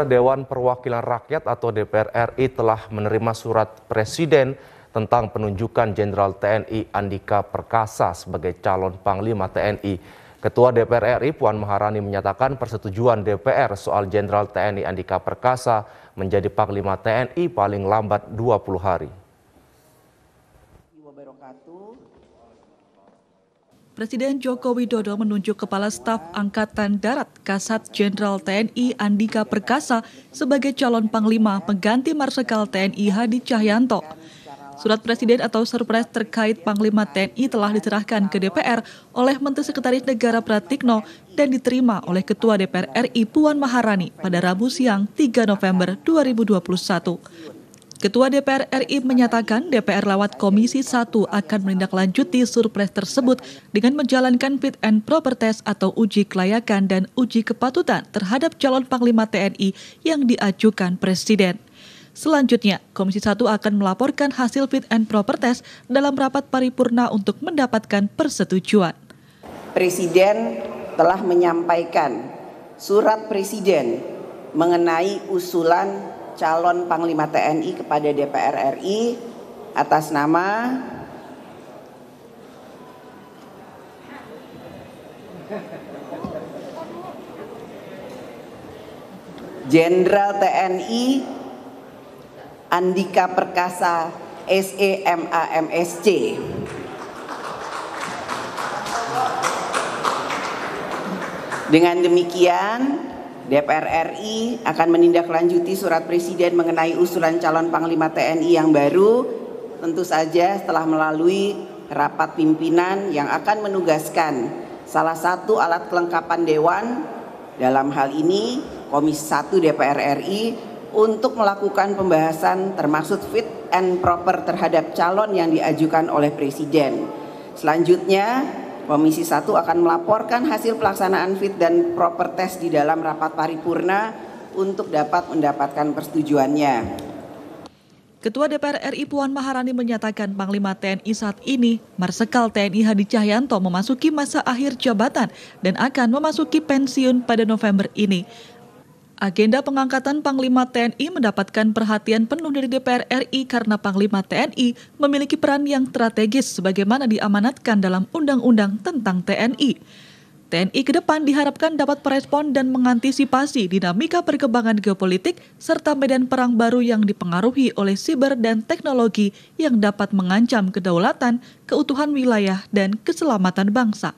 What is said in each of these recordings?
Dewan Perwakilan Rakyat atau DPR RI telah menerima surat Presiden tentang penunjukan Jenderal TNI Andika Perkasa sebagai calon Panglima TNI. Ketua DPR RI Puan Maharani menyatakan persetujuan DPR soal Jenderal TNI Andika Perkasa menjadi Panglima TNI paling lambat 20 hari. Presiden Joko Widodo menunjuk Kepala Staf Angkatan Darat Kasat Jenderal TNI Andika Perkasa sebagai calon Panglima pengganti Marsikal TNI Hadi Cahyanto. Surat Presiden atau Surpres terkait Panglima TNI telah diserahkan ke DPR oleh Menteri Sekretaris Negara Pratikno dan diterima oleh Ketua DPR RI Puan Maharani pada Rabu siang 3 November 2021. Ketua DPR RI menyatakan DPR lewat Komisi 1 akan menindaklanjuti surpres tersebut dengan menjalankan fit and proper test atau uji kelayakan dan uji kepatutan terhadap calon Panglima TNI yang diajukan Presiden. Selanjutnya, Komisi 1 akan melaporkan hasil fit and proper test dalam rapat paripurna untuk mendapatkan persetujuan. Presiden telah menyampaikan surat Presiden mengenai usulan calon Panglima TNI kepada DPR RI atas nama Jenderal TNI Andika Perkasa SEMAMSC. Dengan demikian, DPR RI akan menindaklanjuti surat Presiden mengenai usulan calon Panglima TNI yang baru, tentu saja setelah melalui rapat pimpinan yang akan menugaskan salah satu alat kelengkapan Dewan, dalam hal ini Komisi 1 DPR RI, untuk melakukan pembahasan termasuk fit and proper terhadap calon yang diajukan oleh Presiden. Selanjutnya, Komisi 1 akan melaporkan hasil pelaksanaan fit dan proper test di dalam rapat paripurna untuk dapat mendapatkan persetujuannya. Ketua DPR RI Puan Maharani menyatakan Panglima TNI saat ini, Marsikal TNI Hadi Cahyanto memasuki masa akhir jabatan dan akan memasuki pensiun pada November ini. Agenda pengangkatan Panglima TNI mendapatkan perhatian penuh dari DPR RI karena Panglima TNI memiliki peran yang strategis sebagaimana diamanatkan dalam Undang-Undang tentang TNI. TNI ke depan diharapkan dapat merespon dan mengantisipasi dinamika perkembangan geopolitik serta medan perang baru yang dipengaruhi oleh siber dan teknologi yang dapat mengancam kedaulatan, keutuhan wilayah, dan keselamatan bangsa.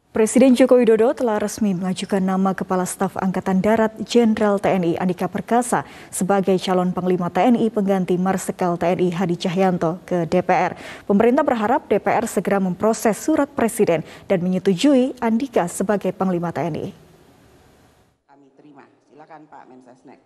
Presiden Joko Widodo telah resmi mengajukan nama Kepala Staf Angkatan Darat Jenderal TNI Andika Perkasa sebagai calon Panglima TNI pengganti Marsikal TNI Hadi Cahyanto ke DPR. Pemerintah berharap DPR segera memproses surat Presiden dan menyetujui Andika sebagai Panglima TNI. Kami terima. Silakan Pak Mensesnek.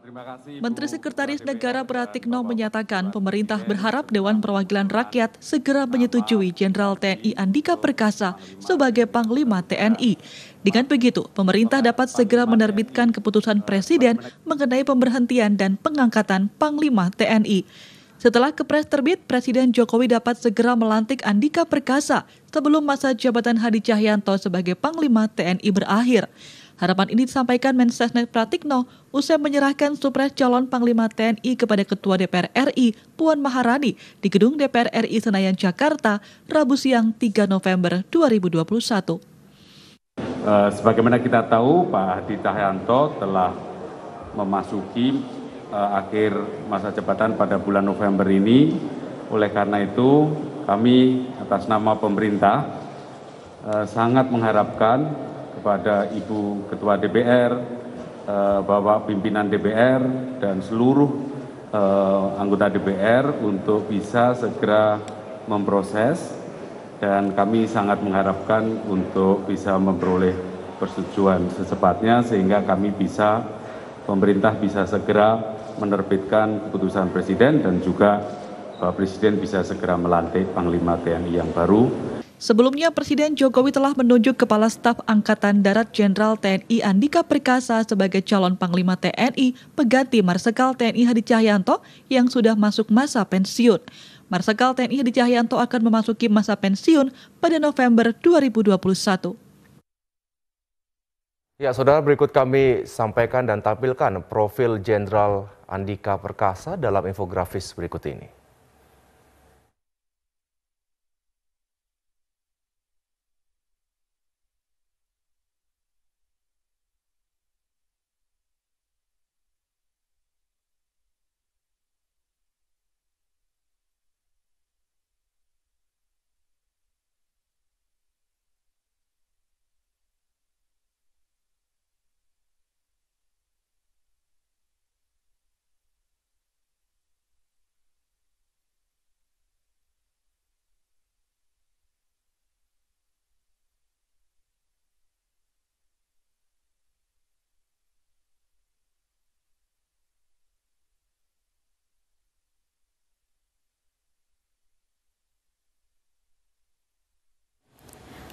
Terima kasih, Menteri Sekretaris Negara Pratikno menyatakan pemerintah berharap Dewan Perwakilan Rakyat segera menyetujui Jenderal TNI Andika Perkasa sebagai Panglima TNI. Dengan begitu, pemerintah dapat segera menerbitkan keputusan Presiden mengenai pemberhentian dan pengangkatan Panglima TNI. Setelah Kepres terbit, Presiden Jokowi dapat segera melantik Andika Perkasa sebelum masa jabatan Hadi Cahyanto sebagai Panglima TNI berakhir. Harapan ini disampaikan Mensesnek Pratikno usai menyerahkan supres calon Panglima TNI kepada Ketua DPR RI Puan Maharani di Gedung DPR RI Senayan, Jakarta, Rabu siang 3 November 2021. Sebagaimana kita tahu, Pak Hadi Cahyanto telah memasuki akhir masa jabatan pada bulan November ini. Oleh karena itu, kami atas nama pemerintah sangat mengharapkan kepada Ibu Ketua DPR, Bapak Pimpinan DPR, dan seluruh anggota DPR untuk bisa segera memproses, dan kami sangat mengharapkan untuk bisa memperoleh persetujuan secepatnya sehingga pemerintah bisa segera menerbitkan keputusan Presiden dan juga Bapak Presiden bisa segera melantik Panglima TNI yang baru. Sebelumnya, Presiden Jokowi telah menunjuk Kepala Staf Angkatan Darat Jenderal TNI Andika Perkasa sebagai calon Panglima TNI pengganti Marsikal TNI Hadi Cahyanto yang sudah masuk masa pensiun. Marsikal TNI Hadi Cahyanto akan memasuki masa pensiun pada November 2021. Ya, saudara, berikut kami sampaikan dan tampilkan profil Jenderal Andika Perkasa dalam infografis berikut ini.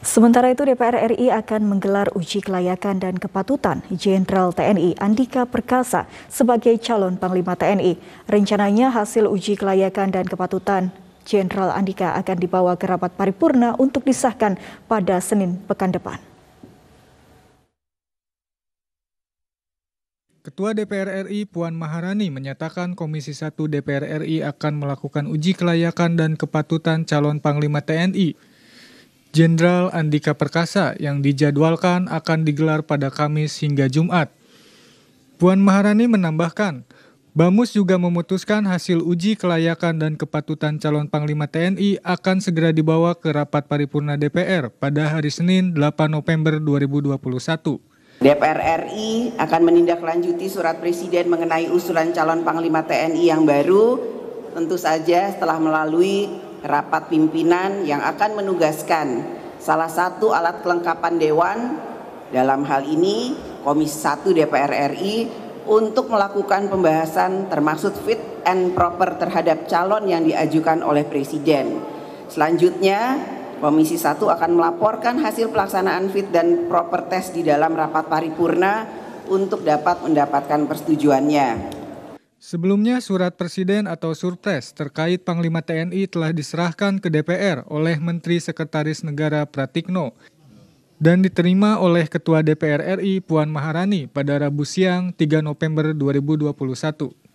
Sementara itu DPR RI akan menggelar uji kelayakan dan kepatutan Jenderal TNI Andika Perkasa sebagai calon Panglima TNI. Rencananya hasil uji kelayakan dan kepatutan Jenderal Andika akan dibawa ke rapat paripurna untuk disahkan pada Senin pekan depan. Ketua DPR RI Puan Maharani menyatakan Komisi 1 DPR RI akan melakukan uji kelayakan dan kepatutan calon Panglima TNI Jenderal Andika Perkasa yang dijadwalkan akan digelar pada Kamis hingga Jumat. Puan Maharani menambahkan, Bamus juga memutuskan hasil uji kelayakan dan kepatutan calon Panglima TNI akan segera dibawa ke rapat paripurna DPR pada hari Senin 8 November 2021. DPR RI akan menindaklanjuti surat Presiden mengenai usulan calon Panglima TNI yang baru, tentu saja setelah melalui rapat pimpinan yang akan menugaskan salah satu alat kelengkapan Dewan, dalam hal ini Komisi 1 DPR RI, untuk melakukan pembahasan termasuk fit and proper terhadap calon yang diajukan oleh Presiden. Selanjutnya, Komisi 1 akan melaporkan hasil pelaksanaan fit dan proper test di dalam rapat paripurna untuk dapat mendapatkan persetujuannya. Sebelumnya, surat Presiden atau Surpres terkait Panglima TNI telah diserahkan ke DPR oleh Menteri Sekretaris Negara Pratikno dan diterima oleh Ketua DPR RI Puan Maharani pada Rabu siang 3 November 2021.